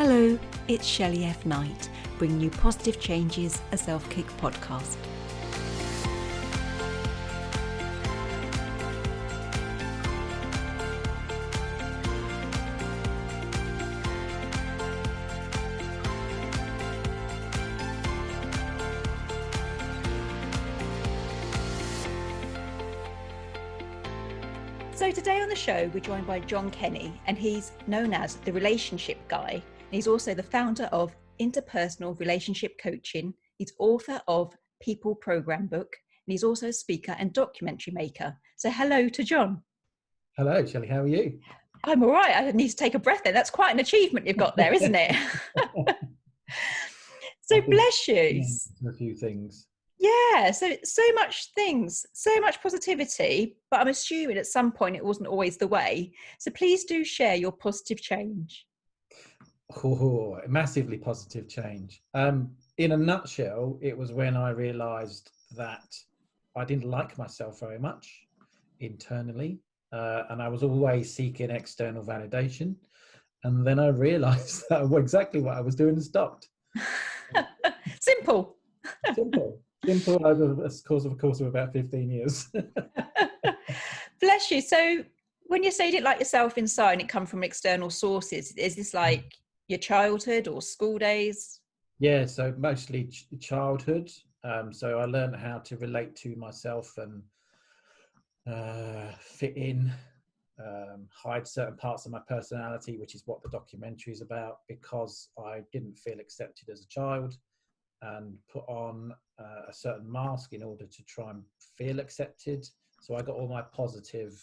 Hello, it's Shelley F Knight, bringing you Positive Changes, a self-kick podcast. So today on the show, we're joined by John Kenny, and he's known as the relationship guy. And he's also the founder of interpersonal relationship coaching. He's author of P.E.O.P.L.E Programme book, and he's also a speaker and documentary maker. So hello to John. Hello, Shelley. How are you? I'm all right. I need to take a breath there. That's quite an achievement you've got there, isn't it? So bless you. A few things. Yeah, so much things, so much positivity, but I'm assuming at some point it wasn't always the way. So please do share your positive change. Oh, massively positive change. In a nutshell, it was when I realised that I didn't like myself very much internally, and I was always seeking external validation. And then I realised that exactly what I was doing and stopped. Simple. Simple over the course of about 15 years. Bless you. So when you say you didn't like yourself inside and it come from external sources, is this like your childhood or school days? Yeah, so mostly childhood. So I learned how to relate to myself and fit in, hide certain parts of my personality, which is what the documentary is about, because I didn't feel accepted as a child, and put on a certain mask in order to try and feel accepted. So I got all my positive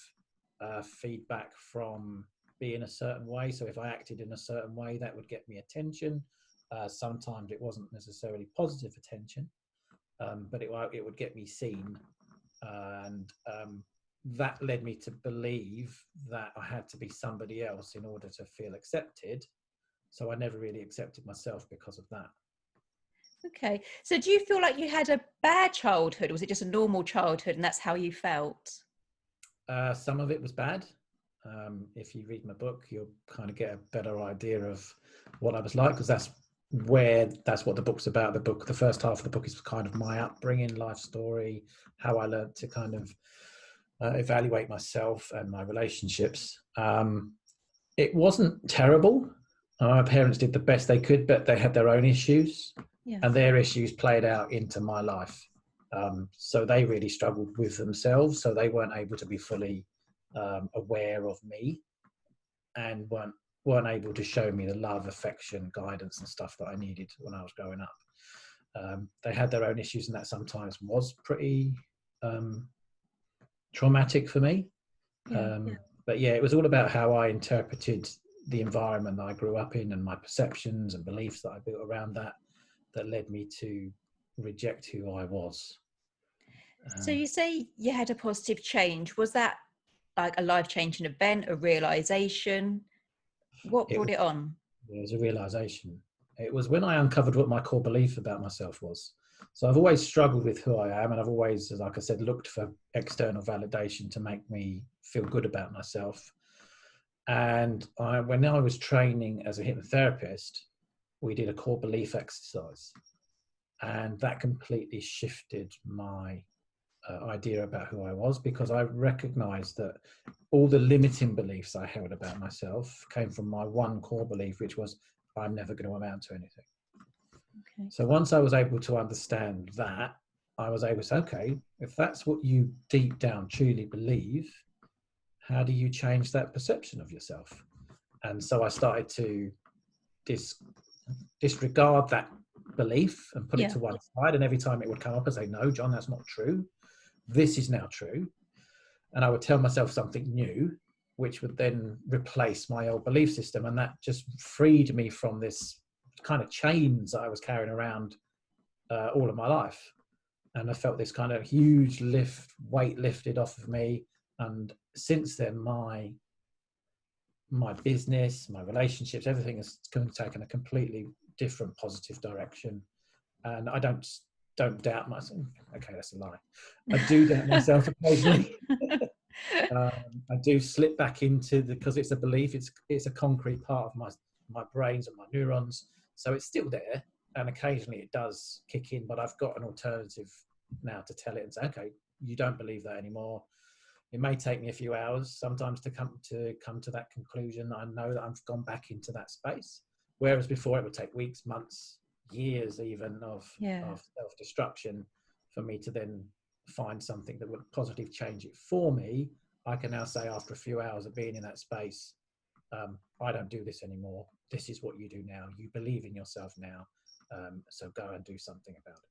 feedback from being a certain way. So if I acted in a certain way, that would get me attention. Sometimes it wasn't necessarily positive attention, but it would get me seen. And that led me to believe that I had to be somebody else in order to feel accepted. So I never really accepted myself because of that. Okay. So do you feel like you had a bad childhood? Or was it just a normal childhood and that's how you felt? Some of it was bad. If you read my book, you'll kind of get a better idea of what I was like, because that's what the book's about. The first half of the book is kind of my upbringing, life story, how I learned to kind of evaluate myself and my relationships. It wasn't terrible. My parents did the best they could, but they had their own issues. Yeah. And their issues played out into my life. So they really struggled with themselves. So they weren't able to be fully aware of me, and weren't able to show me the love, affection, guidance and stuff that I needed when I was growing up. They had their own issues, and that sometimes was pretty traumatic for me. But yeah, it was all about how I interpreted the environment that I grew up in, and my perceptions and beliefs that I built around that led me to reject who I was. So you say you had a positive change. Was that like a life-changing event, a realization? What brought it on? It was a realization. It was when I uncovered what my core belief about myself was. So I've always struggled with who I am, and I've always, like I said, looked for external validation to make me feel good about myself. And when I was training as a hypnotherapist, we did a core belief exercise, and that completely shifted my idea about who I was, because I recognized that all the limiting beliefs I held about myself came from my one core belief, which was I'm never going to amount to anything. Okay. So once I was able to understand that, I was able to say, okay, if that's what you deep down truly believe, how do you change that perception of yourself? And so I started to disregard that belief and put it to one side. And every time it would come up, I'd say, no, John, that's not true. This is now true. And I would tell myself something new, which would then replace my old belief system. And that just freed me from this kind of chains that I was carrying around all of my life. And I felt this kind of huge weight lifted off of me. And since then, my business, my relationships, everything has taken a completely different positive direction. And I don't doubt myself. Okay, that's a lie. I do doubt myself occasionally. I do slip back into because it's a belief. It's a concrete part of my brains and my neurons. So it's still there. And occasionally it does kick in, but I've got an alternative now to tell it and say, okay, you don't believe that anymore. It may take me a few hours sometimes to come to that conclusion. I know that I've gone back into that space. Whereas before it would take weeks, months, years even of self-destruction for me to then find something that would positively change it for me. I can now say after a few hours of being in that space, I don't do this anymore. This is what you do now. You believe in yourself now. So go and do something about it.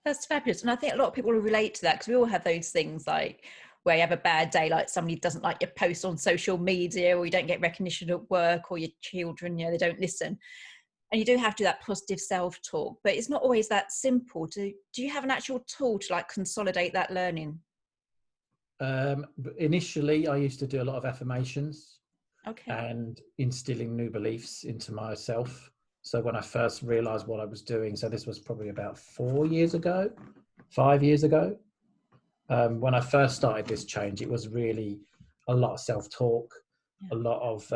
That's fabulous. And I think a lot of people will relate to that, because we all have those things like where you have a bad day, like somebody doesn't like your post on social media, or you don't get recognition at work, or your children, they don't listen. And you do have to do that positive self-talk, but it's not always that simple. Do you have an actual tool to like consolidate that learning? Initially, I used to do a lot of affirmations and instilling new beliefs into myself. So when I first realized what I was doing, so this was probably about 5 years ago, when I first started this change, it was really a lot of self-talk, a lot of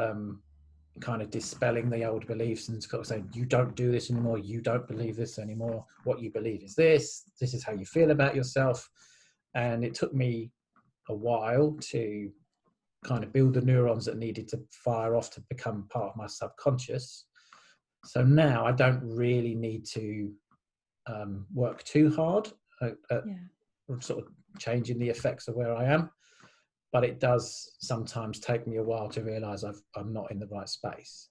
kind of dispelling the old beliefs and sort of saying, you don't do this anymore, you don't believe this anymore, what you believe is this is how you feel about yourself. And it took me a while to kind of build the neurons that needed to fire off to become part of my subconscious. So now I don't really need to work too hard at sort of changing the effects of where I am, but it does sometimes take me a while to realize I'm not in the right space.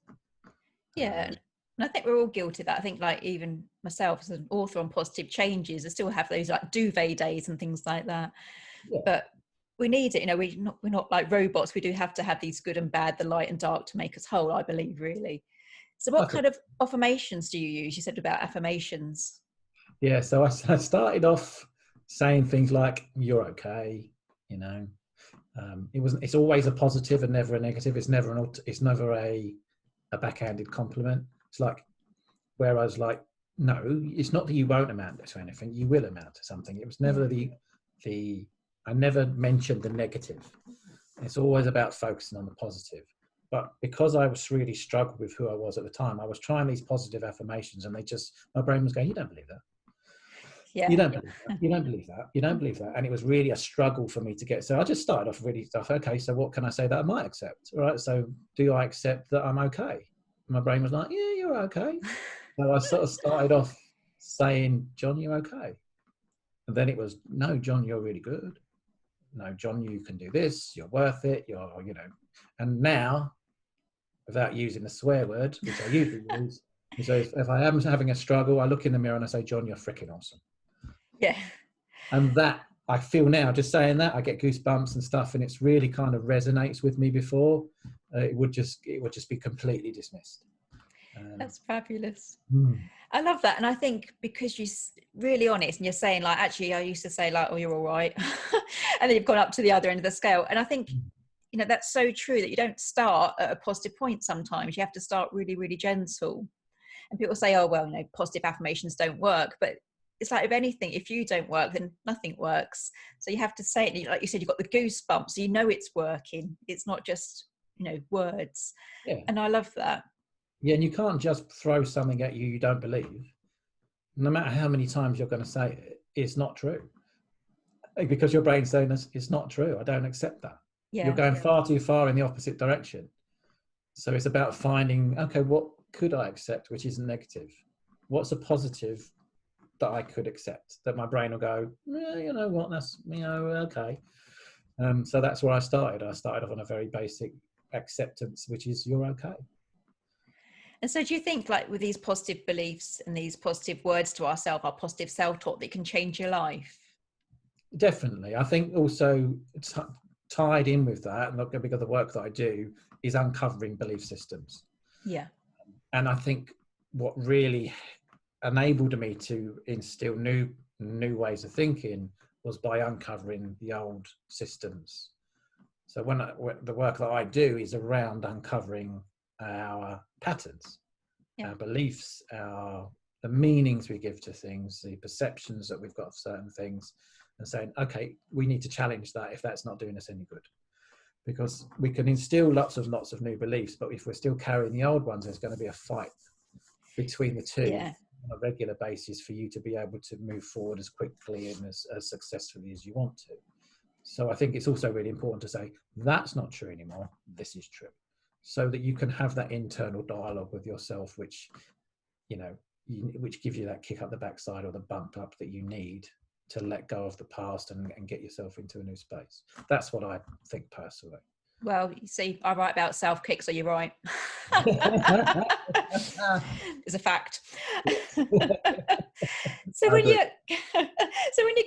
And I think we're all guilty of that. I think like even myself as an author on positive changes, I still have those like duvet days and things like that. But we need it, we're not like robots. We do have to have these good and bad, the light and dark, to make us whole, I believe, really. So what kind of affirmations do you use? You said about affirmations. Yeah, so I started off saying things like, you're okay, it's always a positive and never a negative. It's never a backhanded compliment. It's like, whereas like, no, it's not that you won't amount to anything, you will amount to something. It was never I never mentioned the negative. It's always about focusing on the positive. But because I was really struggled with who I was at the time, I was trying these positive affirmations, and my brain was going, you don't believe that. You don't believe that. You don't believe that. You don't believe that. And it was really a struggle for me to get. So I just started off really stuff. Okay, so what can I say that I might accept? All right. So do I accept that I'm okay? And my brain was like, yeah, you're okay. So I sort of started off saying, John, you're okay. And then it was, no, John, you're really good. No, John, you can do this. You're worth it. And now, without using the swear word, which I usually use, so if I am having a struggle, I look in the mirror and I say, John, you're freaking awesome. Yeah. And that, I feel now, just saying that, I get goosebumps and stuff, and it's really kind of resonates with me. Before it would just be completely dismissed. That's fabulous. I love that. And I think because you're really honest and you're saying like, actually, I used to say like, oh, you're all right. And then you've gone up to the other end of the scale. And I think, that's so true, that you don't start at a positive point. Sometimes you have to start really, really gentle. And people say, oh, well, positive affirmations don't work. But it's like, if anything, if you don't work, then nothing works. So you have to say it. Like you said, you've got the goosebumps. So it's working. It's not just, words. Yeah. And I love that. Yeah, and you can't just throw something at you don't believe. No matter how many times you're going to say it, it's not true. Because your brain's saying it's not true. I don't accept that. You're going far too far in the opposite direction. So it's about finding, okay, what could I accept, which isn't negative? What's a positive that I could accept, that my brain will go, you know what, that's, okay. So that's where I started. I started off on a very basic acceptance, which is you're okay. And so do you think like with these positive beliefs and these positive words to ourselves, our positive self-talk, that can change your life? Definitely. I think also tied in with that, and because of the work that I do, is uncovering belief systems. Yeah. And I think what really enabled me to instill new ways of thinking was by uncovering the old systems. So when the work that I do is around uncovering our patterns, our beliefs, the meanings we give to things, the perceptions that we've got of certain things, and saying, okay, we need to challenge that if that's not doing us any good. because we can instill lots of new beliefs, but if we're still carrying the old ones, there's going to be a fight between the two Yeah. on a regular basis for you to be able to move forward as quickly and as successfully as you want to. So I think it's also really important to say, that's not true anymore, this is true. So that you can have that internal dialogue with yourself, which, you know, which gives you that kick up the backside or the bump up that you need to let go of the past and get yourself into a new space. That's what I think personally. Well, you see, I write about self-kick, so you're right. It's a fact. So when you're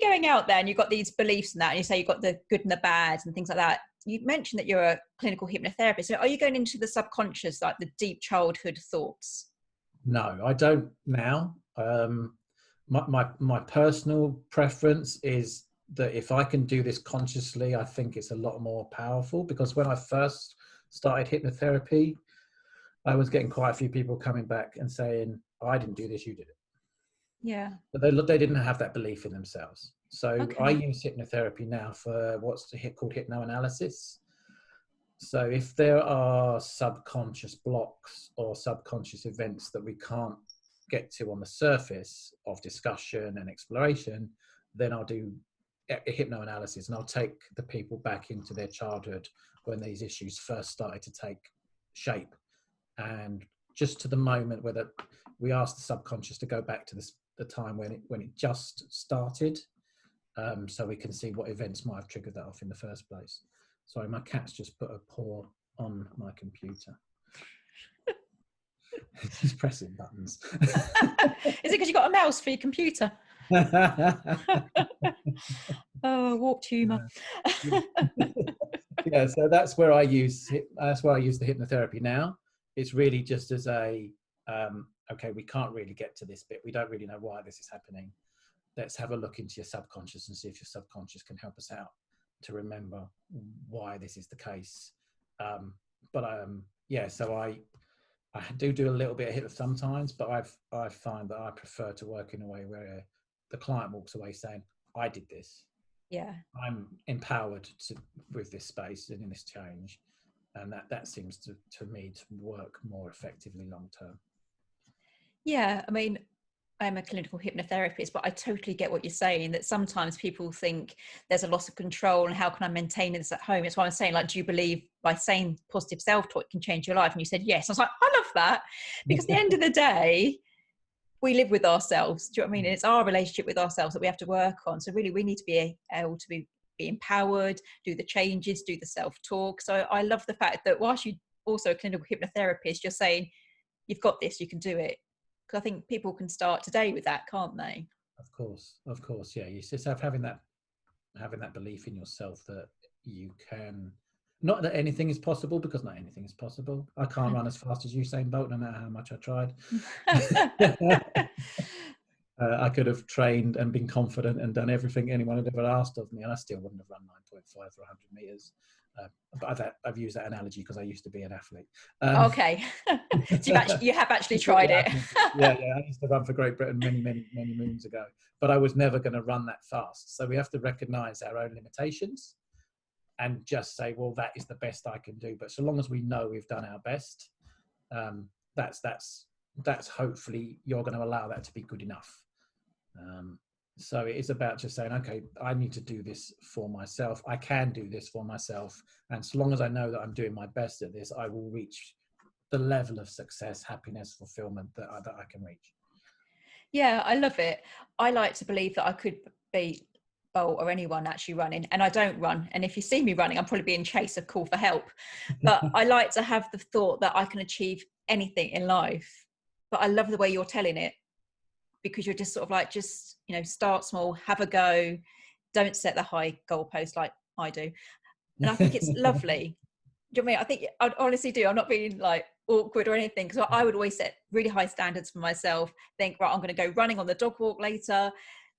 going out there and you've got these beliefs and that, and you say you've got the good and the bad and things like that, you mentioned that you're a clinical hypnotherapist. So are you going into the subconscious, like the deep childhood thoughts? No, I don't now. My personal preference is that if I can do this consciously, I think it's a lot more powerful, because when I first started hypnotherapy, I was getting quite a few people coming back and saying, I didn't do this, you did it. Yeah. But they didn't have that belief in themselves. So Okay. I use hypnotherapy now for what's called hypnoanalysis. So if there are subconscious blocks or subconscious events that we can't get to on the surface of discussion and exploration, then I'll do a hypnoanalysis, and I'll take the people back into their childhood when these issues first started to take shape, and just to the moment where we ask the subconscious to go back to the time when it just started, so we can see what events might have triggered that off in the first place. Sorry, my cat's just put a paw on my computer. He's pressing buttons. Is it because you got a mouse for your computer? Oh, warped humour. Yeah, so that's where I use the hypnotherapy now. It's really just as a okay, we can't really get to this bit. We don't really know why this is happening. Let's have a look into your subconscious and see if your subconscious can help us out to remember why this is the case. Yeah, so I do a little bit of hypnosis sometimes, but I find that I prefer to work in a way where the client walks away saying, I did this. Yeah. I'm empowered with this space and in this change. And that seems to me to work more effectively long term. Yeah, I mean, I'm a clinical hypnotherapist, but I totally get what you're saying, that sometimes people think there's a loss of control and how can I maintain this at home? It's why I'm saying, like, do you believe by saying positive self-talk can change your life? And you said yes. I was like, I love that, because at the end of the day, we live with ourselves. Do you know what I mean? And it's our relationship with ourselves that we have to work on. So really, we need to be able to be empowered, do the changes, do the self-talk. So I love the fact that whilst you're also a clinical hypnotherapist, you're saying, you've got this, you can do it. Because I think people can start today with that, can't they? Of course, yeah. You just having that belief in yourself that you can. Not that anything is possible, because not anything is possible. I can't run as fast as Usain Bolt, no matter how much I tried. I could have trained and been confident and done everything anyone had ever asked of me, and I still wouldn't have run 9.5 for 100 meters. But I've used that analogy because I used to be an athlete. Okay. So you have actually tried it. yeah, I used to run for Great Britain many moons ago, but I was never going to run that fast. So we have to recognize our own limitations and just say, well, that is the best I can do. But so long as we know we've done our best, that's hopefully you're going to allow that to be good enough. So it is about just saying, okay, I need to do this for myself. I can do this for myself. And so long as I know that I'm doing my best at this, I will reach the level of success, happiness, fulfillment that I can reach. Yeah, I love it. I like to believe that I could beat Bolt or anyone actually running, and I don't run. And if you see me running, I'm probably being chased a call for help. But I like to have the thought that I can achieve anything in life. But I love the way you're telling it, because you're just sort of like, just, start small, have a go. Don't set the high goalpost like I do. And I think it's lovely. Do you know what I mean? I think I honestly do. I'm not being like awkward or anything, because I would always set really high standards for myself. Think, right, I'm going to go running on the dog walk later.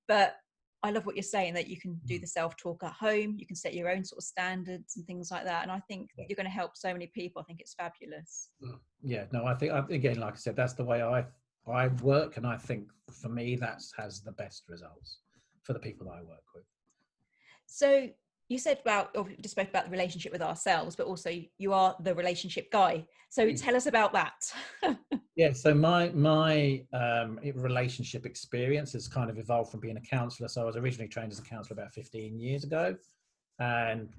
But I love what you're saying, that you can do the self-talk at home. You can set your own sort of standards and things like that. And I think you're going to help so many people. I think it's fabulous. Yeah, no, I think, again, like I said, that's the way I work. And I think for me, that has the best results for the people that I work with. So you said about, or just spoke about the relationship with ourselves, but also you are the relationship guy. So tell us about that. Yeah, so my relationship experience has kind of evolved from being a counsellor. So I was originally trained as a counsellor about 15 years ago, and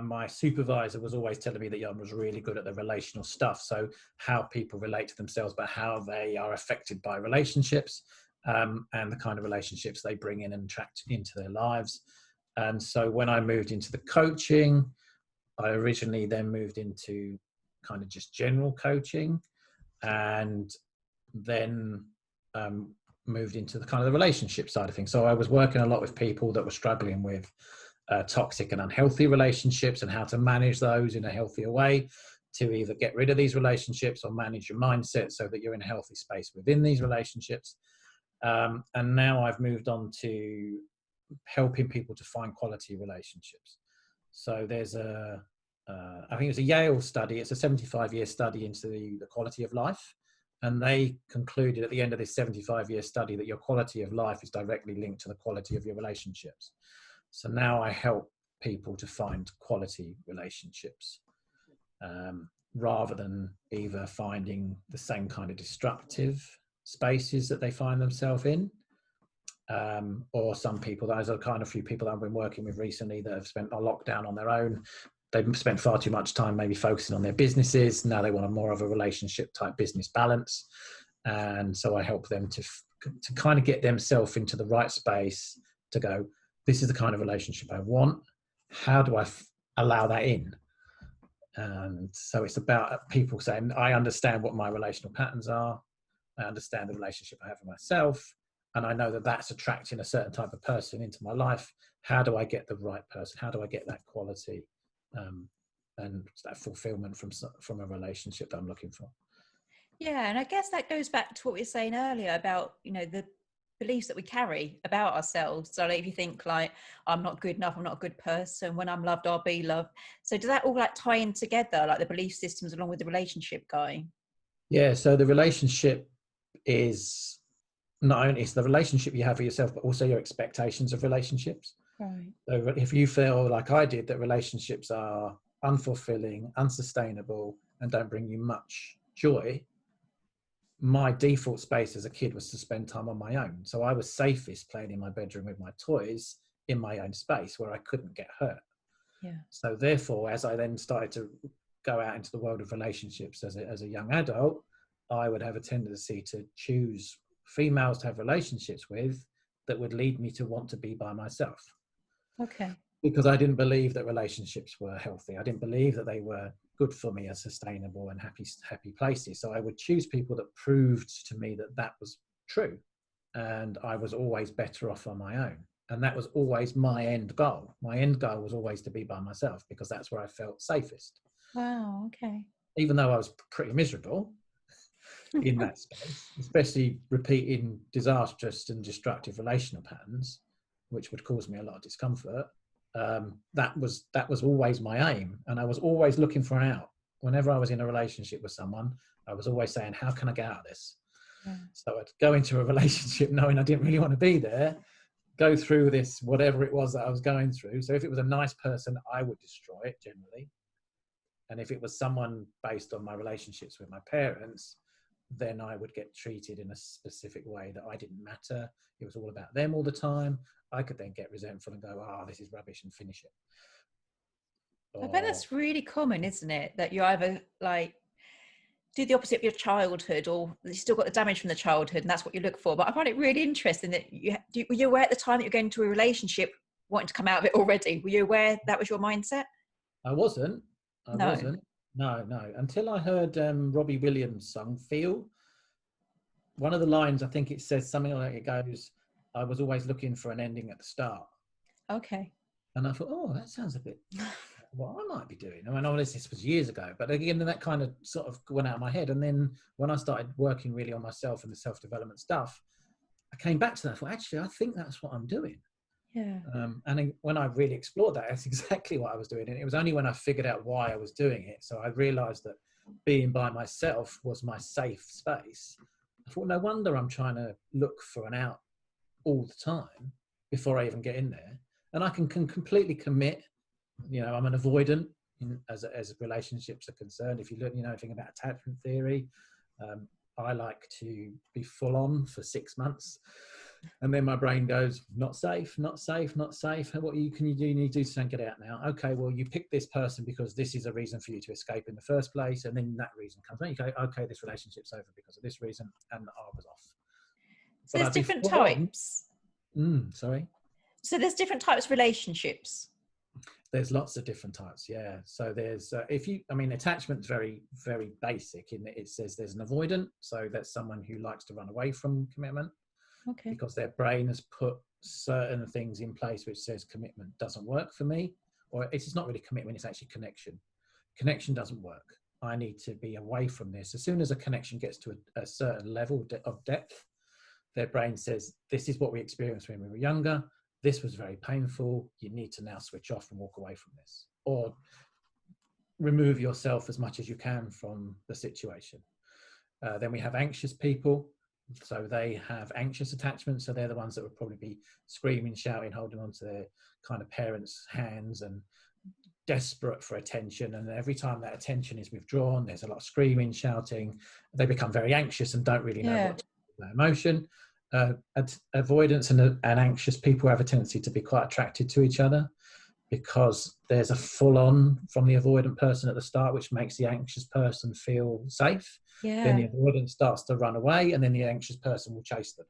my supervisor was always telling me that I was really good at the relational stuff. So how people relate to themselves, but how they are affected by relationships, and the kind of relationships they bring in and attract into their lives. And so when I moved into the coaching, I originally then moved into kind of just general coaching, and then moved into the kind of the relationship side of things. So I was working a lot with people that were struggling with toxic and unhealthy relationships, and how to manage those in a healthier way, to either get rid of these relationships or manage your mindset so that you're in a healthy space within these relationships. And now I've moved on to helping people to find quality relationships. So there's I think it's a Yale study. It's a 75-year study into the quality of life. And they concluded at the end of this 75-year study that your quality of life is directly linked to the quality of your relationships. So now I help people to find quality relationships, rather than either finding the same kind of destructive spaces that they find themselves in. Or some people, there's a kind of few people that I've been working with recently that have spent a lockdown on their own. They've spent far too much time maybe focusing on their businesses. Now they want a more of a relationship type business balance. And so I help them to kind of get themselves into the right space to go, this is the kind of relationship I want. How do I allow that in? And so it's about people saying, I understand what my relational patterns are. I understand the relationship I have with myself. And I know that that's attracting a certain type of person into my life. How do I get the right person? How do I get that quality and that fulfillment from a relationship that I'm looking for? Yeah, and I guess that goes back to what we were saying earlier about, the beliefs that we carry about ourselves. So like, if you think like, I'm not good enough, I'm not a good person, when I'm loved, I'll be loved. So does that all like tie in together, like the belief systems along with the relationship guy? Yeah, so the relationship is not only it's the relationship you have with yourself, but also your expectations of relationships. Right. So if you feel like I did, that relationships are unfulfilling, unsustainable, and don't bring you much joy, my default space as a kid was to spend time on my own. So I was safest playing in my bedroom with my toys in my own space where I couldn't get hurt. Yeah. So therefore, as I then started to go out into the world of relationships as a young adult, I would have a tendency to choose females to have relationships with that would lead me to want to be by myself. Okay. Because I didn't believe that relationships were healthy. I didn't believe that they were good for me as sustainable and happy places. So I would choose people that proved to me that that was true. And I was always better off on my own. And that was always my end goal. My end goal was always to be by myself because that's where I felt safest. Wow. Okay. Even though I was pretty miserable in that space, especially repeating disastrous and destructive relational patterns, which would cause me a lot of discomfort. That was always my aim, and I was always looking for an out. Whenever I was in a relationship with someone, I was always saying, how can I get out of this? Yeah. So I'd go into a relationship knowing I didn't really want to be there, go through this, whatever it was that I was going through. So if it was a nice person, I would destroy it generally. And if it was someone based on my relationships with my parents, then I would get treated in a specific way that I didn't matter. It was all about them all the time. I could then get resentful and go, this is rubbish, and finish it. I bet that's really common, isn't it? That you either like do the opposite of your childhood, or you still got the damage from the childhood, and that's what you look for. But I find it really interesting that were you aware at the time that you're going into a relationship wanting to come out of it already? Were you aware that was your mindset? I wasn't. No. No. Until I heard Robbie Williams' song "Feel." One of the lines, I think it says something like it goes, "I was always looking for an ending at the start." Okay. And I thought, that sounds a bit what I might be doing. I mean, obviously this was years ago, but again, that kind of sort of went out of my head. And then when I started working really on myself and the self-development stuff, I came back to that. I thought, actually, I think that's what I'm doing. Yeah. And when I really explored that, that's exactly what I was doing. And it was only when I figured out why I was doing it. So I realized that being by myself was my safe space. I thought, no wonder I'm trying to look for an out all the time before I even get in there. And I can completely commit I'm an avoidant as relationships are concerned. If you look, anything about attachment theory, I like to be full on for 6 months. And then my brain goes, not safe, not safe, not safe. What can you do? You need to do something, get out now. Okay, well, you pick this person because this is a reason for you to escape in the first place. And then that reason comes. Then you go, okay, this relationship's over because of this reason. And I was off. So there's different types. Sorry. So there's different types of relationships. There's lots of different types. Yeah. So there's, attachment's very, very basic in that it says there's an avoidant. So that's someone who likes to run away from commitment. Okay. Because their brain has put certain things in place which says commitment doesn't work for me, or it's not really commitment, it's actually connection. Connection doesn't work. I need to be away from this. As soon as a connection gets to a certain level of depth, their brain says, this is what we experienced when we were younger. This was very painful. You need to now switch off and walk away from this, or remove yourself as much as you can from the situation. Then we have anxious people. So they have anxious attachments. So they're the ones that would probably be screaming, shouting, holding on to their kind of parents' hands and desperate for attention. And every time that attention is withdrawn, there's a lot of screaming, shouting. They become very anxious and don't really know what to do with that emotion. Avoidance and anxious people have a tendency to be quite attracted to each other because there's a full-on from the avoidant person at the start, which makes the anxious person feel safe. Yeah. Then the avoidant starts to run away, and then the anxious person will chase them.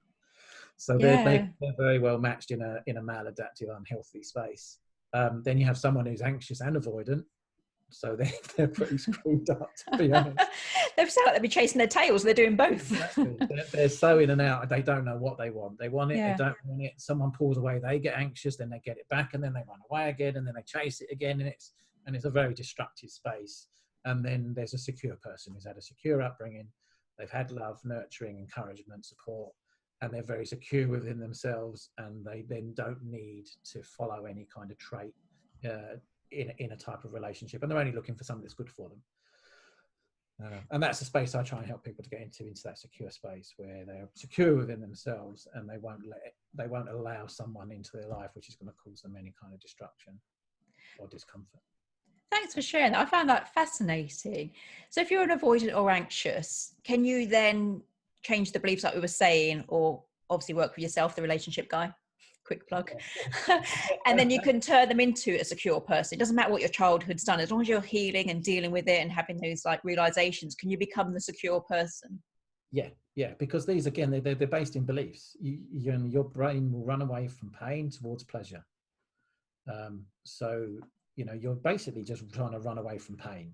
So they're very well matched in a maladaptive, unhealthy space. Then you have someone who's anxious and avoidant, so they're pretty screwed up, to be honest. They sound like they'd be chasing their tails. They're doing both. Exactly. They're so in and out. They don't know what they want. They want it. Yeah. They don't want it. Someone pulls away. They get anxious. Then they get it back, and then they run away again, and then they chase it again. And it's a very destructive space. And then there's a secure person who's had a secure upbringing. They've had love, nurturing, encouragement, support, and they're very secure within themselves. And they then don't need to follow any kind of trait in a type of relationship. And they're only looking for something that's good for them. And that's the space I try and help people to get into that secure space where they're secure within themselves and they won't allow someone into their life which is going to cause them any kind of destruction or discomfort. Thanks for sharing that. I found that fascinating. So if you're an avoidant or anxious, can you then change the beliefs like we were saying, or obviously work with yourself, the relationship guy? Quick plug. And then you can turn them into a secure person. It doesn't matter what your childhood's done. As long as you're healing and dealing with it and having those like realizations, can you become the secure person? Yeah, because these, again, they're based in beliefs. Your brain will run away from pain towards pleasure. So, you're basically just trying to run away from pain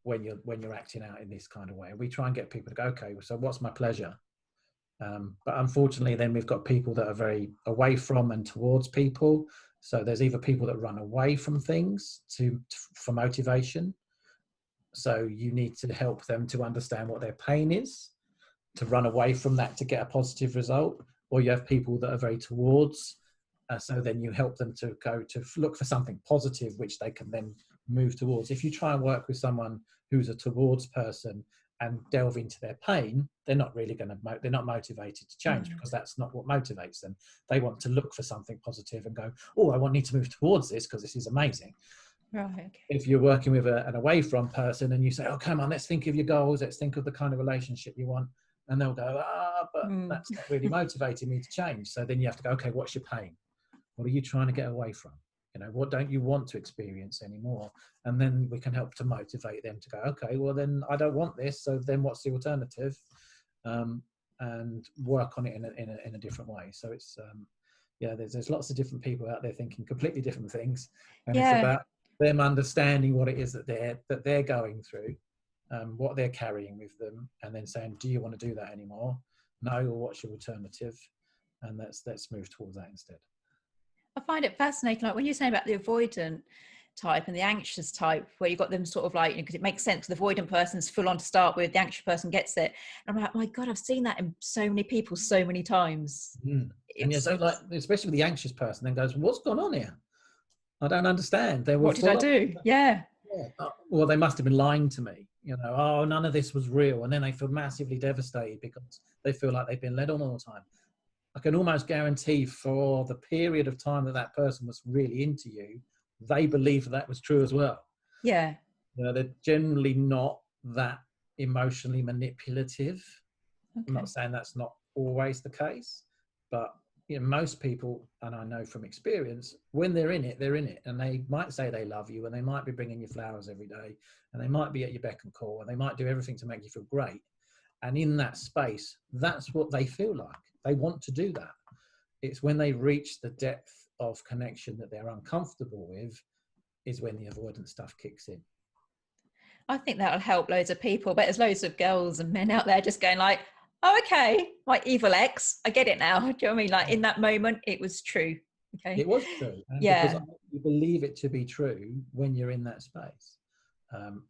when you're acting out in this kind of way. We try and get people to go, okay, so what's my pleasure? But unfortunately, then we've got people that are very away from and towards people. So there's either people that run away from things for motivation. So you need to help them to understand what their pain is, to run away from that to get a positive result. Or you have people that are very towards. So then you help them to go to look for something positive, which they can then move towards. If you try and work with someone who's a towards person and delve into their pain, they're not really they're not motivated to change because that's not what motivates them. They want to look for something positive and go, oh, I need to move towards this because this is amazing. Right. Okay. If you're working with an away from person and you say, oh, come on, let's think of your goals. Let's think of the kind of relationship you want. And they'll go, but that's not really motivating me to change. So then you have to go, okay, what's your pain? What are you trying to get away from? What don't you want to experience anymore? And then we can help to motivate them to go, okay, well then I don't want this. So then what's the alternative? And work on it in a different way. So it's, there's lots of different people out there thinking completely different things. And it's about them understanding what it is that they're going through, what they're carrying with them, and then saying, do you want to do that anymore? No, or what's your alternative? And let's move towards that instead. I find it fascinating, like when you're saying about the avoidant type and the anxious type, where you've got them sort of like, because it makes sense, the avoidant person's full on to start with, the anxious person gets it. And I'm like, oh my God, I've seen that in so many people so many times. And you're so like, especially with the anxious person, then goes, what's gone on here? I don't understand. What did I do? Yeah. Well, they must have been lying to me. Oh, none of this was real. And then they feel massively devastated because they feel like they've been led on all the time. I can almost guarantee for the period of time that person was really into you, they believed that was true as well. Yeah. They're generally not that emotionally manipulative. I'm Okay. not saying that's not always the case, but most people, and I know from experience, when they're in it, and they might say they love you, and they might be bringing you flowers every day, and they might be at your beck and call, and they might do everything to make you feel great. And in that space, that's what they feel like. They want to do that. It's when they reach the depth of connection that they're uncomfortable with, is when the avoidance stuff kicks in. I think that'll help loads of people, but there's loads of girls and men out there just going like, oh, okay, my evil ex, I get it now. Do you know what I mean? Like in that moment, it was true. Okay. It was true. And because Yeah. you believe it to be true when you're in that space.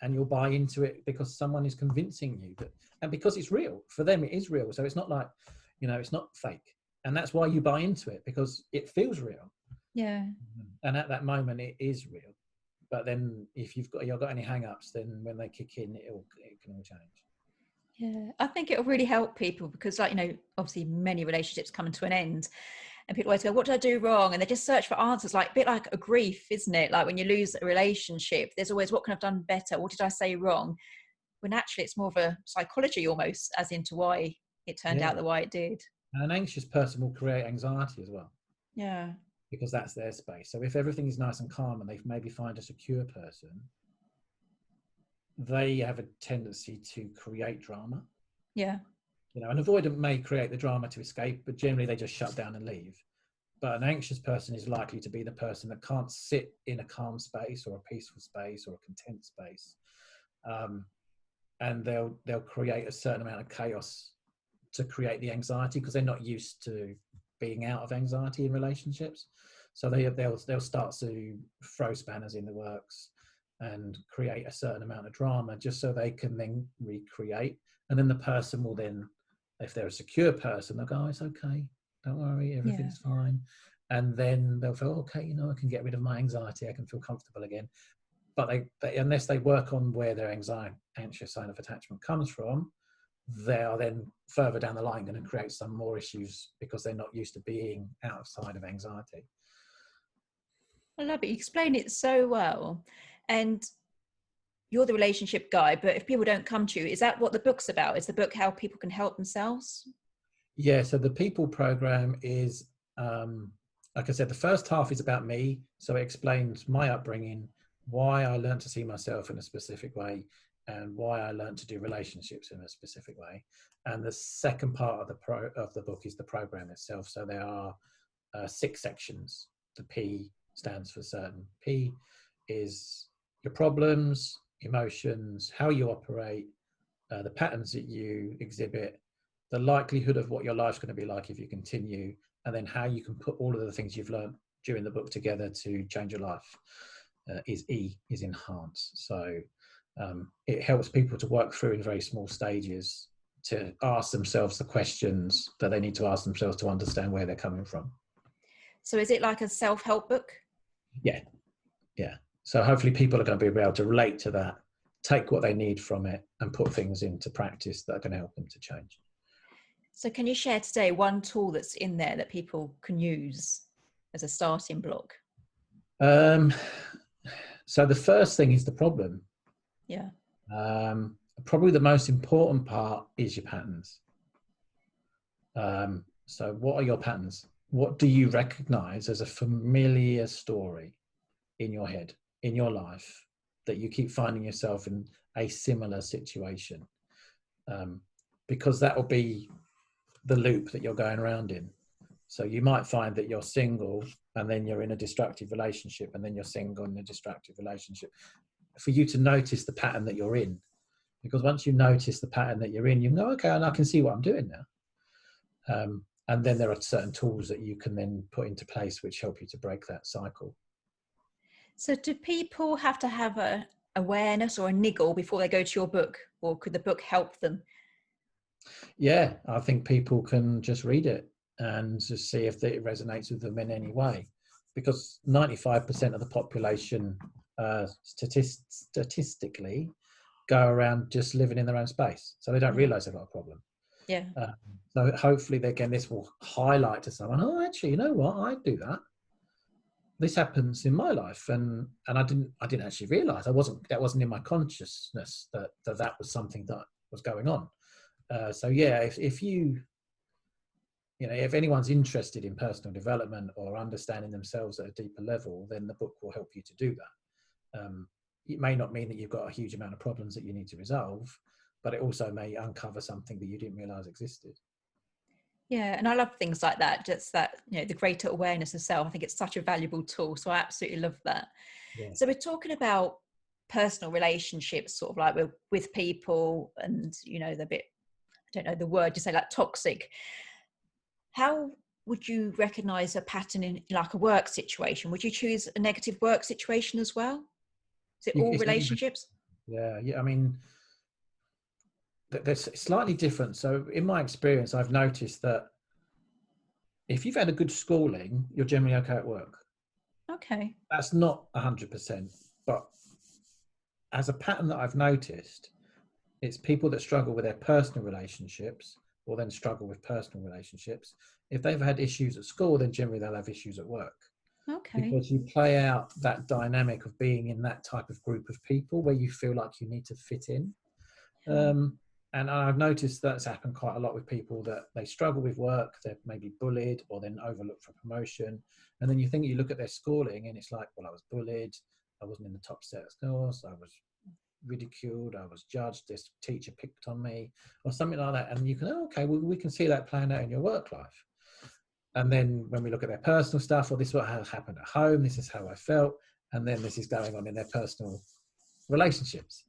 And you'll buy into it because someone is convincing you that, and because it's real for them, it is real. So it's not like, it's not fake. And that's why you buy into it, because it feels real. Yeah. And at that moment, it is real. But then if you've got any hang-ups, then when they kick in, it can all change. Yeah, I think it'll really help people because, like, obviously many relationships come to an end and people always go, what did I do wrong? And they just search for answers, like a bit like a grief, isn't it? Like when you lose a relationship, there's always, what can I have done better? What did I say wrong? When actually it's more of a psychology almost, as into why it turned out the way it did. And an anxious person will create anxiety as well. Yeah. Because that's their space. So if everything is nice and calm and they maybe find a secure person, they have a tendency to create drama. Yeah. An avoidant may create the drama to escape, but generally they just shut down and leave. But an anxious person is likely to be the person that can't sit in a calm space or a peaceful space or a content space. And they'll create a certain amount of chaos to create the anxiety, because they're not used to being out of anxiety in relationships. So they'll start to throw spanners in the works and create a certain amount of drama just so they can then recreate. And then the person will then, if they're a secure person, they'll go, oh, it's okay, don't worry, everything's fine. And then they'll feel, okay, I can get rid of my anxiety, I can feel comfortable again. But they unless they work on where their anxious sign of attachment comes from, they are then further down the line going to create some more issues because they're not used to being outside of anxiety. I love it. You explain it so well. And you're the relationship guy, but if people don't come to you, is that what the book's about? Is the book how people can help themselves? Yeah, so the P.E.P.L.E Programme is, like I said, the first half is about me. So it explains my upbringing, why I learned to see myself in a specific way, and why I learned to do relationships in a specific way. And the second part of the book is the program itself. So there are 6 sections. The P stands for certain. P is your problems, emotions, how you operate, the patterns that you exhibit, the likelihood of what your life's going to be like if you continue, and then how you can put all of the things you've learned during the book together to change your life. Is E, is enhance. So it helps people to work through in very small stages to ask themselves the questions that they need to ask themselves to understand where they're coming from. So is it like a self-help book? Yeah. So hopefully people are going to be able to relate to that, take what they need from it, and put things into practice that are going to help them to change. So can you share today one tool that's in there that people can use as a starting block? So the first thing is the problem. Yeah. Probably the most important part is your patterns. So what are your patterns? What do you recognize as a familiar story in your head, in your life, that you keep finding yourself in a similar situation? Because that will be the loop that you're going around in. So you might find that you're single and then you're in a destructive relationship, and then you're single in a destructive relationship. For you to notice the pattern that you're in, because once you notice the pattern that you're in, you know, okay, and I can see what I'm doing now. And then there are certain tools that you can then put into place which help you to break that cycle. So do people have to have a awareness or a niggle before they go to your book, or could the book help them? Yeah, I think people can just read it and just see if it resonates with them in any way, because 95% of the population statistically go around just living in their own space, so they don't realize they've got a problem. Yeah. So hopefully, again, this will highlight to someone, oh, actually, you know what, I do that. this happens in my life, and I didn't actually realize that wasn't in my consciousness that was something that was going on. So yeah, if you if anyone's interested in personal development or understanding themselves at a deeper level, then the book will help you to do that. It may not mean that you've got a huge amount of problems that you need to resolve, but it also may uncover something that you didn't realize existed. Yeah, and I love things like that. Just that, the greater awareness of self. I think it's such a valuable tool. So I absolutely love that. Yeah. So we're talking about personal relationships, sort of like with people, and the bit, I don't know the word, you say like toxic. How would you recognize a pattern in like a work situation? Would you choose a negative work situation as well? Is it all It's not even, relationships? yeah. I mean, there's slightly different. So in my experience, I've noticed that if you've had a good schooling, you're generally okay at work. Okay. That's not 100%, but as a pattern that I've noticed, it's people that struggle with their personal relationships will then struggle with personal relationships. If they've had issues at school, then generally they'll have issues at work. Okay. Because you play out that dynamic of being in that type of group of people where you feel like you need to fit in. And I've noticed that's happened quite a lot with people, that they struggle with work, they're maybe bullied or then overlooked for promotion. And then you look at their schooling and it's like, well, I was bullied, I wasn't in the top set of scores, I was ridiculed, I was judged, this teacher picked on me or something like that. And you can, okay, well, we can see that playing out in your work life. And then when we look at their personal stuff, or this is what has happened at home, this is how I felt, and then this is going on in their personal relationships.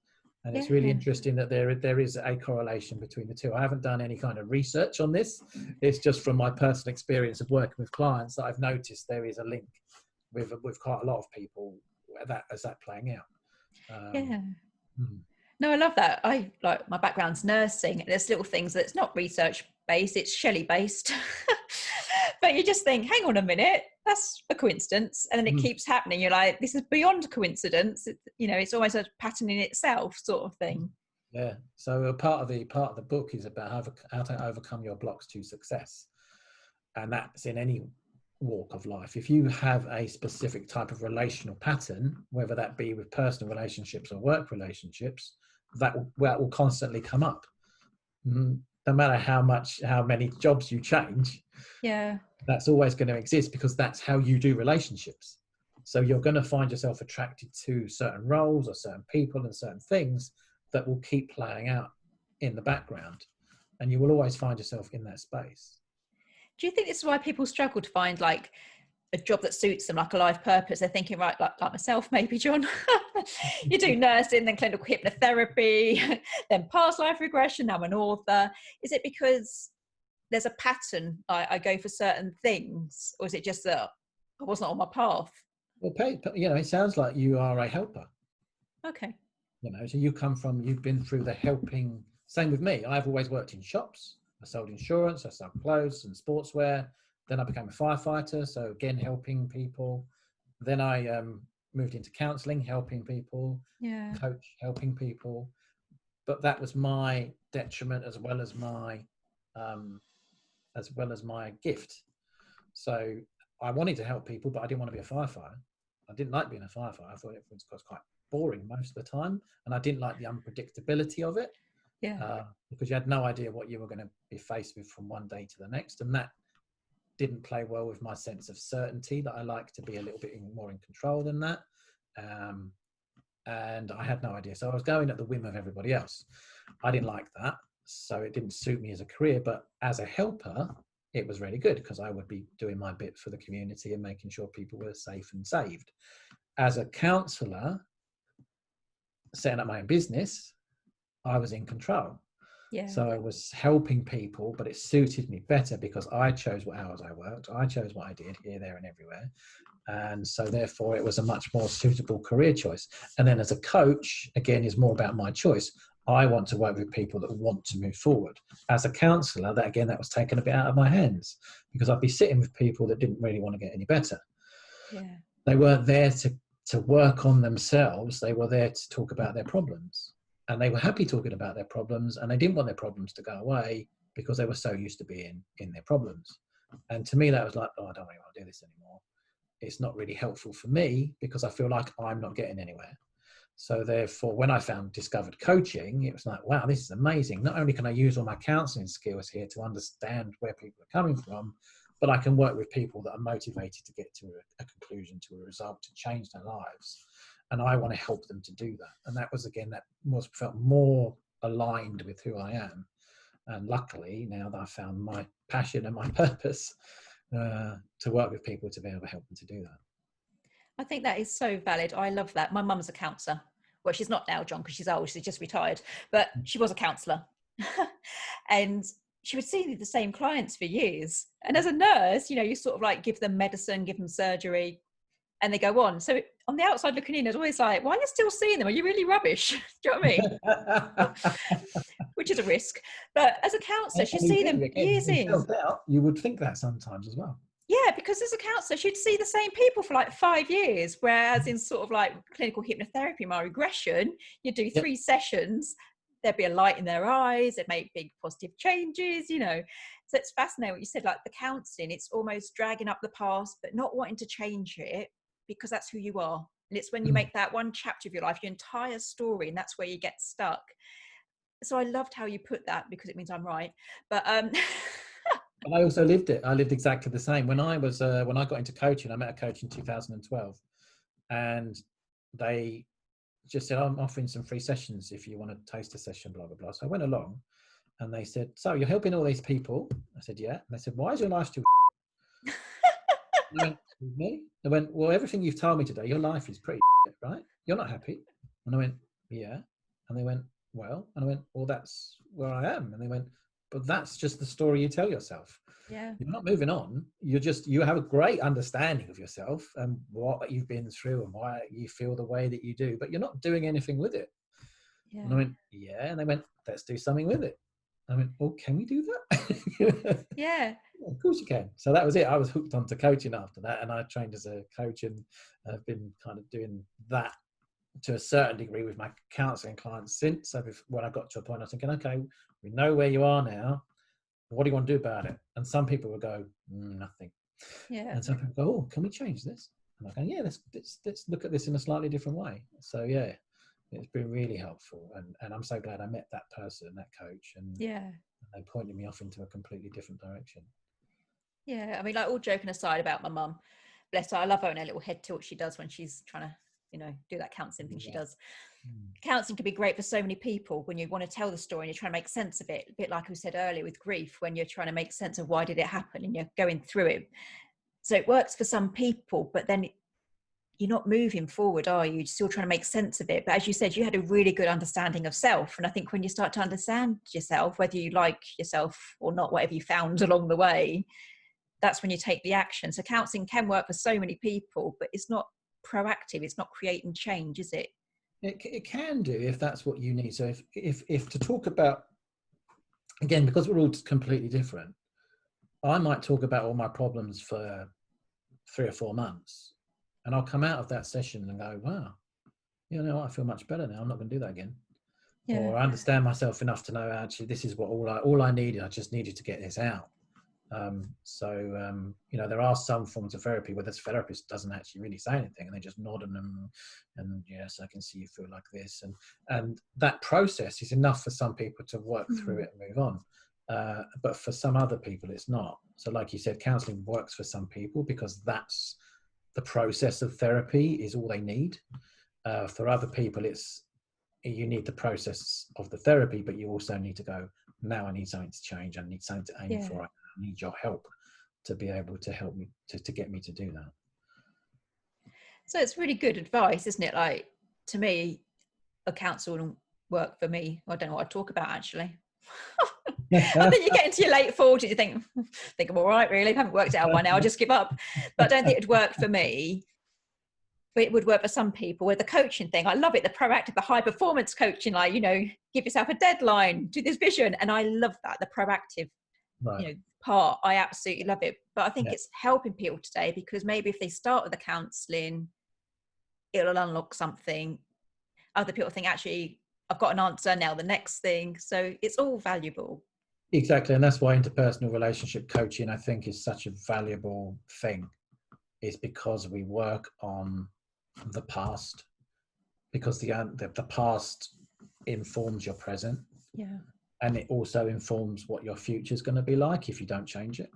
And it's really interesting that there is a correlation between the two. I haven't done any kind of research on this. It's just from my personal experience of working with clients that I've noticed there is a link with quite a lot of people as that playing out. No, I love that. I like, my background's nursing. There's little things that's not research based, it's Shelley based. But you just think, hang on a minute, that's a coincidence. And then it keeps happening. You're like, this is beyond coincidence. It's almost a pattern in itself, sort of thing. Yeah. So a part of the book is about how to overcome your blocks to success. And that's in any walk of life. If you have a specific type of relational pattern, whether that be with personal relationships or work relationships, that will constantly come up. No matter how many jobs you change, that's always going to exist, because that's how you do relationships. So you're going to find yourself attracted to certain roles or certain people and certain things that will keep playing out in the background, and you will always find yourself in that space. Do you think this is why people struggle to find like a job that suits them, like a life purpose? They're thinking, right, like myself, maybe, John. You do nursing, then clinical hypnotherapy, then past life regression, now I'm an author. Is it because there's a pattern, I go for certain things, or is it just that I wasn't on my path? Well, it sounds like you are a helper. Okay. So you've been through the helping. Same with me. I've always worked in shops. I sold insurance, I sold clothes and sportswear. Then I became a firefighter, so again, helping people. Then I moved into counseling, helping people, coach, helping people. But that was my detriment as well as my gift. So I wanted to help people, but I didn't want to be a firefighter. I didn't like being a firefighter. I thought it was quite boring most of the time, and I didn't like the unpredictability of it. Because you had no idea what you were going to be faced with from one day to the next, and that didn't play well with my sense of certainty, that I like to be a little bit more in control than that. And I had no idea, so I was going at the whim of everybody else. I didn't like that, so it didn't suit me as a career. But as a helper, it was really good, because I would be doing my bit for the community and making sure people were safe and saved. As a counsellor, setting up my own business, I was in control. So I was helping people, but it suited me better because I chose what hours I worked. I chose what I did here, there, and everywhere. And so therefore it was a much more suitable career choice. And then as a coach, again, is more about my choice. I want to work with people that want to move forward. As a counsellor, that was taken a bit out of my hands, because I'd be sitting with people that didn't really want to get any better. They weren't there to work on themselves. They were there to talk about their problems. And they were happy talking about their problems, and they didn't want their problems to go away because they were so used to being in their problems. And to me, that was like, oh, I don't really want to do this anymore. it's not really helpful for me because I feel like I'm not getting anywhere. So therefore, when I discovered coaching, it was like, wow, this is amazing. Not only can I use all my counselling skills here to understand where people are coming from, but I can work with people that are motivated to get to a conclusion, to a result, to change their lives. And I want to help them to do that. And that was, again, felt more aligned with who I am. And luckily, now that I've found my passion and my purpose, to work with people to be able to help them to do that. I think that is so valid. I love that. My mum's a counsellor. Well, she's not now, John, because she's old. She's just retired. But she was a counsellor. And she would see the same clients for years. And as a nurse, you sort of like give them medicine, give them surgery, and they go on. So on the outside looking in, it's always like, why are you still seeing them? Are you really rubbish? Do you know what I mean? Which is a risk. But as a counsellor, she'd see them years in. You would think that sometimes as well. Yeah, because as a counsellor, she'd see the same people for like 5 years, whereas in sort of like clinical hypnotherapy, my regression, you'd do 3 sessions, there'd be a light in their eyes, they'd make big positive changes, So it's fascinating what you said, like the counselling, it's almost dragging up the past, but not wanting to change it because that's who you are. And it's when you make that one chapter of your life, your entire story, and that's where you get stuck. So I loved how you put that because it means I'm right. But And I also lived it. I lived exactly the same. When I got into coaching, I met a coach in 2012, and they just said, I'm offering some free sessions if you want to taste a session, blah, blah, blah. So I went along and they said, so you're helping all these people? I said, yeah. And they said, why is your life still I went, me? They went, well, everything you've told me today, your life is pretty right? You're not happy. And I went, yeah. And they went, well, and I went, well, that's where I am. And they went, but that's just the story you tell yourself. Yeah. You're not moving on. You have a great understanding of yourself and what you've been through and why you feel the way that you do, but you're not doing anything with it. Yeah. And I went, yeah. And they went, let's do something with it. I went, well, can we do that? Yeah. Of course you can. So that was it. I was hooked onto coaching after that, and I trained as a coach, and I've been kind of doing that to a certain degree with my counselling clients since. So when I got to a point, I was thinking, okay, we know where you are now. What do you want to do about it? And some people would go, nothing. Yeah. And some people go, oh, can we change this? And I go, yeah, let's look at this in a slightly different way. So yeah, it's been really helpful, and I'm so glad I met that person, that coach, and they pointed me off into a completely different direction. Yeah, I mean, like, all joking aside about my mum, bless her, I love her and her little head tilt she does when she's trying to, do that counselling thing she does. Counselling can be great for so many people when you want to tell the story and you're trying to make sense of it. A bit like we said earlier with grief, when you're trying to make sense of why did it happen and you're going through it. So it works for some people, but then you're not moving forward, are you? You're still trying to make sense of it. But as you said, you had a really good understanding of self. And I think when you start to understand yourself, whether you like yourself or not, whatever you found along the way, that's when you take the action. So counselling can work for so many people, but it's not proactive. It's not creating change, is it? It can do if that's what you need. So if to talk about, again, because we're all completely different, I might talk about all my problems for 3 or 4 months, and I'll come out of that session and go, wow, I feel much better now. I'm not going to do that again. Yeah. Or I understand myself enough to know, actually, this is what all I needed. I just needed to get this out. There are some forms of therapy where this therapist doesn't actually really say anything, and they just nod and yes, I can see you feel like this, and that process is enough for some people to work through it and move on, but for some other people it's not. So like you said, counselling works for some people because that's the process of therapy is all they need. For other people, you need the process of the therapy, but you also need to go, now I need something to change, I need something to aim for, I need your help to be able to help me to get me to do that. So it's really good advice, isn't it? Like, to me, a counsel wouldn't work for me. I don't know what I'd talk about, actually. I think you get into your late 40s, you think I'm all right, really. I haven't worked it out by now, I'll just give up. But I don't think it'd work for me. But it would work for some people. With the coaching thing, I love it, the proactive, the high performance coaching, like, give yourself a deadline, do this vision. And I love that, the proactive part. I absolutely love it. But I think it's helping people today, because maybe if they start with the counselling, it'll unlock something. Other people think, actually, I've got an answer now, the next thing. So it's all valuable. Exactly. And that's why interpersonal relationship coaching, I think, is such a valuable thing. is because we work on the past, because the past informs your present. Yeah. And it also informs what your future is going to be like if you don't change it.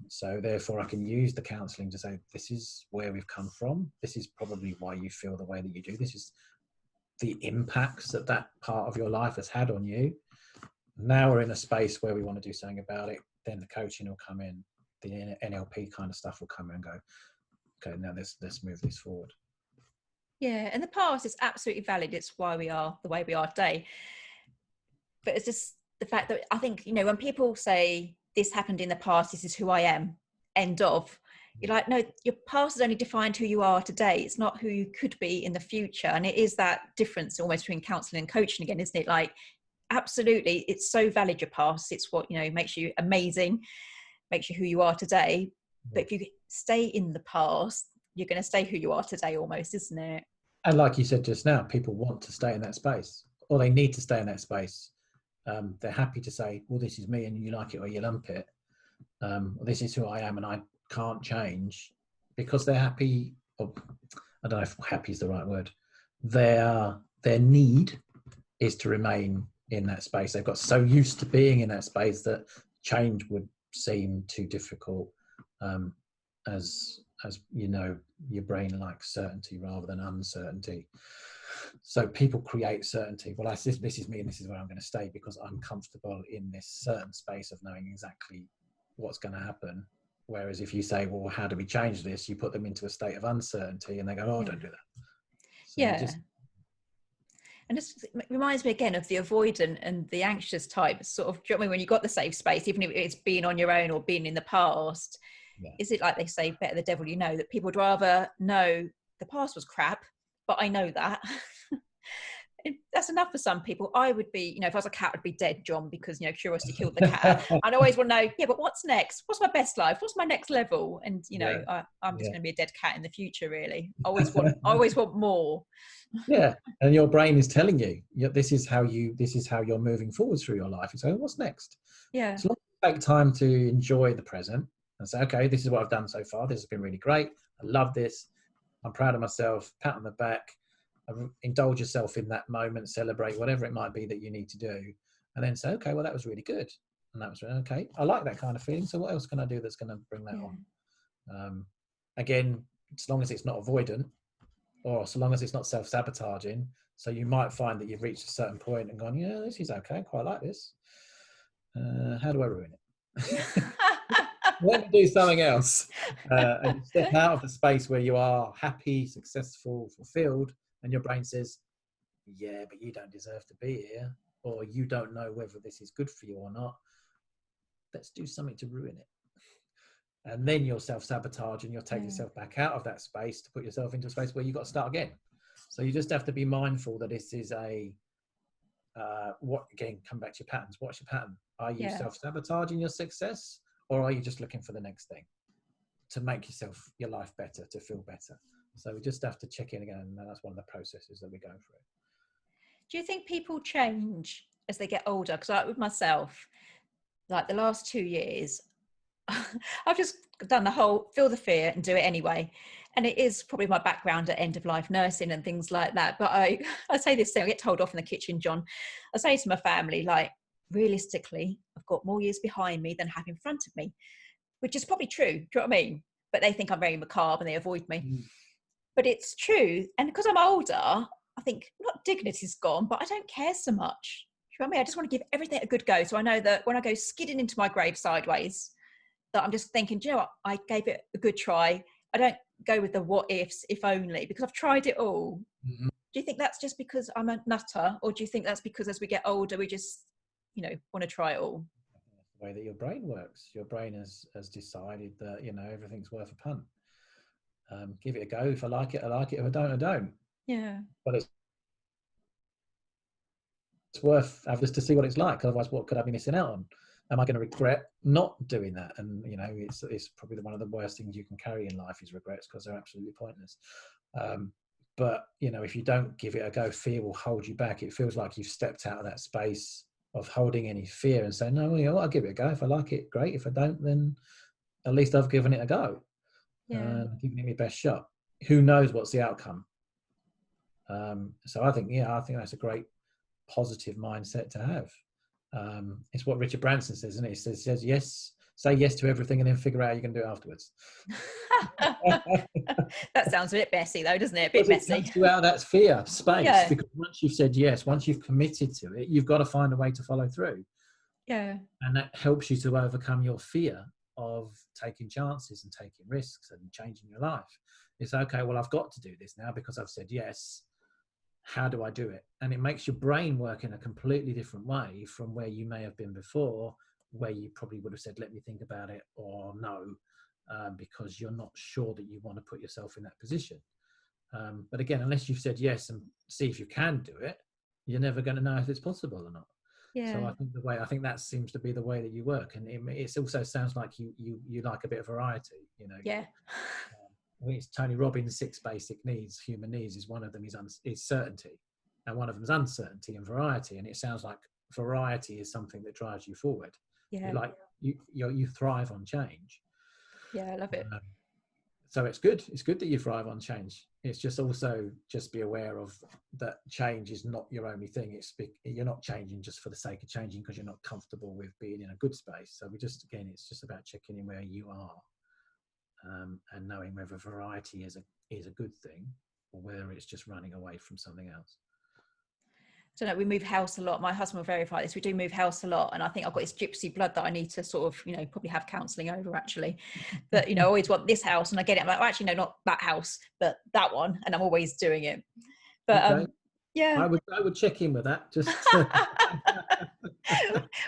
So therefore I can use the counselling to say, this is where we've come from. This is probably why you feel the way that you do. This is the impacts that that part of your life has had on you. Now we're in a space where we want to do something about it. Then the coaching will come in, the NLP kind of stuff will come in and go, okay, now let's move this forward. Yeah, and the past is absolutely valid. It's why we are the way we are today. But it's just the fact that I think, you know, when people say this happened in the past, this is who I am, end of, you're like, no, your past has only defined who you are today. It's not who you could be in the future. And it is that difference almost between counselling and coaching again, isn't it? Like, absolutely, it's so valid, your past. It's what, you know, makes you amazing, makes you who you are today. But if you stay in the past, you're going to stay who you are today almost, isn't it? And like you said just now, people want to stay in that space, or they need to stay in that space. They're happy to say, well, this is me and you like it or you lump it. This is who I am and I can't change, because they're happy. Or, I don't know if happy is the right word. Their need is to remain in that space. They've got so used to being in that space that change would seem too difficult. As you know, your brain likes certainty rather than uncertainty. So people create certainty. Well, this is me and this is where I'm going to stay because I'm comfortable in this certain space of knowing exactly what's going to happen. Whereas if you say, well, how do we change this? You put them into a state of uncertainty and they go, oh, don't do that. So yeah. And this reminds me again of the avoidant and the anxious type sort of, do you know what I mean? When you've got the safe space, even if it's being on your own or being in the past, is it like they say, better the devil you know, that people would rather know the past was crap, but I know that. That's enough for some people. I would be, you know, if I was a cat, I'd be dead, John, because, you know, curiosity killed the cat. I'd always want to know, yeah, but what's next? What's my best life? What's my next level? And, you know, I'm just going to be a dead cat in the future, really. I always want more. Yeah, and your brain is telling you, this is how you're moving forward through your life. You say, what's next? Yeah. So long as you take time to enjoy the present and say, okay, this is what I've done so far. This has been really great. I love this. I'm proud of myself. Pat on the back. Indulge yourself in that moment. Celebrate whatever it might be that you need to do, and then say, okay, well, that was really good, and that was really okay. I like that kind of feeling. So what else can I do that's going to bring that on? Again, as long as it's not avoidant, or so long as it's not self-sabotaging. So you might find that you've reached a certain point and gone, yeah, this is okay, I quite like this. How do I ruin it? Let me do something else. And you step out of the space where you are happy, successful, fulfilled, and your brain says, yeah, but you don't deserve to be here, or you don't know whether this is good for you or not. Let's do something to ruin it. And then you'll self-sabotage and you'll take yourself back out of that space to put yourself into a space where you've got to start again. So you just have to be mindful that this is come back to your patterns. What's your pattern? Are you self-sabotaging your success, or are you just looking for the next thing to make your life better, to feel better? So we just have to check in again, and that's one of the processes that we go through. Do you think people change as they get older? Because like with myself, like the last 2 years, I've just done the whole feel the fear and do it anyway. And it is probably my background at end of life nursing and things like that. But I say this thing, I get told off in the kitchen, John. I say to my family, like, realistically, I've got more years behind me than I have in front of me, which is probably true. Do you know what I mean? But they think I'm very macabre and they avoid me. But it's true. And because I'm older, I think not dignity's gone, but I don't care so much. Do you know what I mean? I just want to give everything a good go. So I know that when I go skidding into my grave sideways, that I'm just thinking, do you know what? I gave it a good try. I don't go with the what ifs, if only, because I've tried it all. Mm-hmm. Do you think that's just because I'm a nutter, or do you think that's because as we get older, we just, you know, want to try it all? That's the way that your brain works. Your brain has decided that, you know, everything's worth a punt. Give it a go. If I like it, I like it. If I don't, I don't. Yeah. But it's worth having just to see what it's like. Otherwise, what could I be missing out on? Am I going to regret not doing that? And, you know, it's probably one of the worst things you can carry in life is regrets, because they're absolutely pointless. But, you know, if you don't give it a go, fear will hold you back. It feels like you've stepped out of that space of holding any fear and saying, no, you know what, I'll give it a go. If I like it, great. If I don't, then at least I've given it a go. giving it my best shot. Who knows what's the outcome? So I think that's a great positive mindset to have. It's what Richard Branson says, isn't it? He says yes, say yes to everything, and then figure out how you can do it afterwards. That sounds a bit messy, though, doesn't it? A bit Because messy. it takes you out of that fear space. Yeah. Because once you've said yes, once you've committed to it, you've got to find a way to follow through. Yeah. And that helps you to overcome your fear of taking chances and taking risks and changing your life. It's okay, well, I've got to do this now because I've said yes. How do I do it? And it makes your brain work in a completely different way from where you may have been before, where you probably would have said, let me think about it, or no, because you're not sure that you want to put yourself in that position. But again, unless you've said yes and see if you can do it, you're never going to know if it's possible or not. Yeah. So I think that seems to be the way that you work, and it also sounds like you like a bit of variety. Yeah. I think it's Tony Robbins' 6 basic needs, human needs, is one of them is certainty, and one of them is uncertainty and variety. And it sounds like variety is something that drives you forward. Yeah. Like you thrive on change. Yeah, I love it. So it's good. It's good that you thrive on change. It's just also just be aware of that change is not your only thing. You're not changing just for the sake of changing because you're not comfortable with being in a good space. So it's just about checking in where you are. And knowing whether variety is a good thing or whether it's just running away from something else. So no, we move house a lot. My husband will verify this. We do move house a lot, and I think I've got this gypsy blood that I need to sort of, probably have counselling over actually. But I always want this house, and I get it. I'm like, actually, no, not that house, but that one, and I'm always doing it. But okay. Yeah, I would check in with that. Just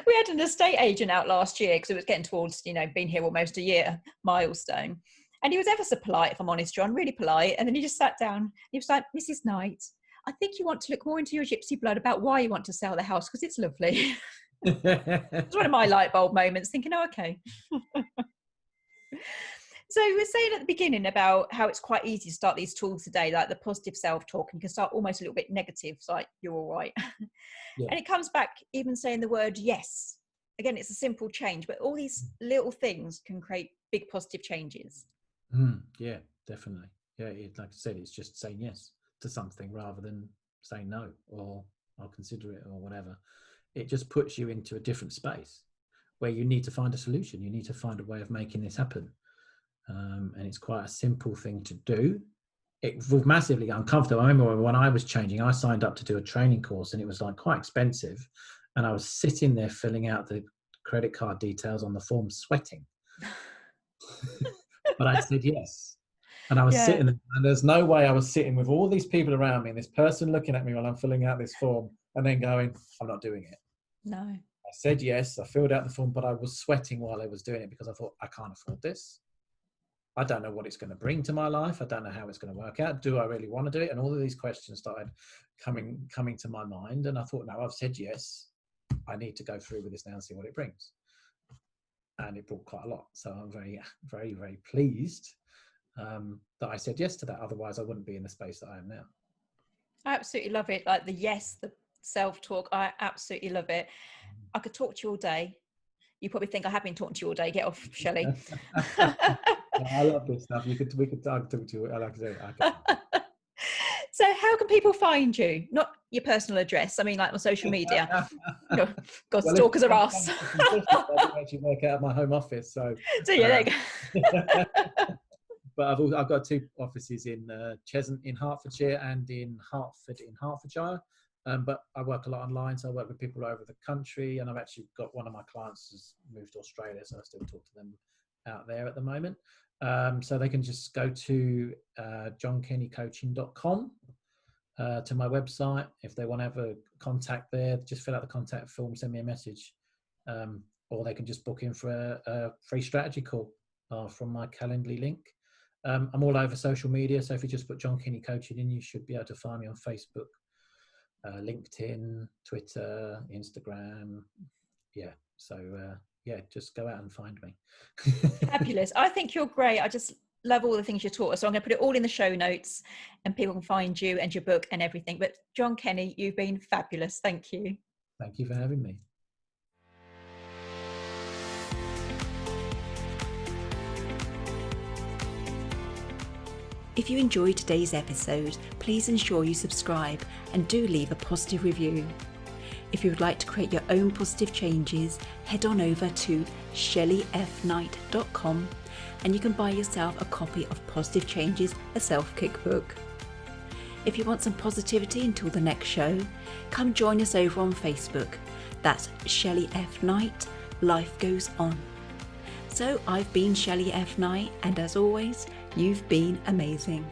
we had an estate agent out last year because it was getting towards been here almost a year milestone, and he was ever so polite, if I'm honest, John, really polite. And then he just sat down. He was like, Mrs. Knight, I think you want to look more into your gypsy blood about why you want to sell the house because it's lovely. It's one of my light bulb moments, thinking, oh, okay. So we were saying at the beginning about how it's quite easy to start these tools today, like the positive self-talk, and you can start almost a little bit negative. It's like, you're all right. Yeah. And it comes back even saying the word yes. Again, it's a simple change, but all these little things can create big positive changes. Yeah, definitely. Yeah, like I said, it's just saying yes to something rather than saying no, or I'll consider it, or whatever. It just puts you into a different space where you need to find a solution. You need to find a way of making this happen. And it's quite a simple thing to do. It was massively uncomfortable. I remember when I was changing, I signed up to do a training course, and it was like quite expensive. And I was sitting there filling out the credit card details on the form, sweating. But I said yes. And I was sitting there, and there's no way I was sitting with all these people around me and this person looking at me while I'm filling out this form and then going, I'm not doing it. No. I said yes, I filled out the form, but I was sweating while I was doing it because I thought, I can't afford this. I don't know what it's going to bring to my life. I don't know how it's going to work out. Do I really want to do it? And all of these questions started coming to my mind. And I thought, no, I've said yes. I need to go through with this now and see what it brings. And it brought quite a lot. So I'm very, very, very pleased that I said yes to that. Otherwise, I wouldn't be in the space that I am now. I absolutely love it. Like the self-talk. I absolutely love it. I could talk to you all day. You probably think I have been talking to you all day. Get off, Shelley. I love this stuff. We could talk to you. I like to do it. So how can people find you? Not your personal address. I mean, like on social media. God, stalkers are us. I actually work out of my home office. So yeah, there you go. But I've got 2 offices in Cheshunt in Hertfordshire and in Hertford in Hertfordshire. But I work a lot online, so I work with people all over the country, and I've actually got one of my clients has moved to Australia, so I still talk to them out there at the moment. So they can just go to johnkennycoaching.com to my website. If they want to have a contact there, just fill out the contact form, send me a message, or they can just book in for a free strategy call from my Calendly link. I'm all over social media, so if you just put John Kenny Coaching in, you should be able to find me on Facebook, LinkedIn, Twitter, Instagram. Yeah, so just go out and find me. Fabulous. I think you're great. I just love all the things you taught us. So I'm going to put it all in the show notes, and people can find you and your book and everything. But John Kenny, you've been fabulous. Thank you. Thank you for having me. If you enjoyed today's episode, please ensure you subscribe and do leave a positive review. If you would like to create your own positive changes, head on over to shelleyfknight.com and you can buy yourself a copy of Positive Changes, a self-cookbook. If you want some positivity until the next show, come join us over on Facebook. That's Shelley F. Knight, Life Goes On. So I've been Shelley F. Knight, and as always, you've been amazing.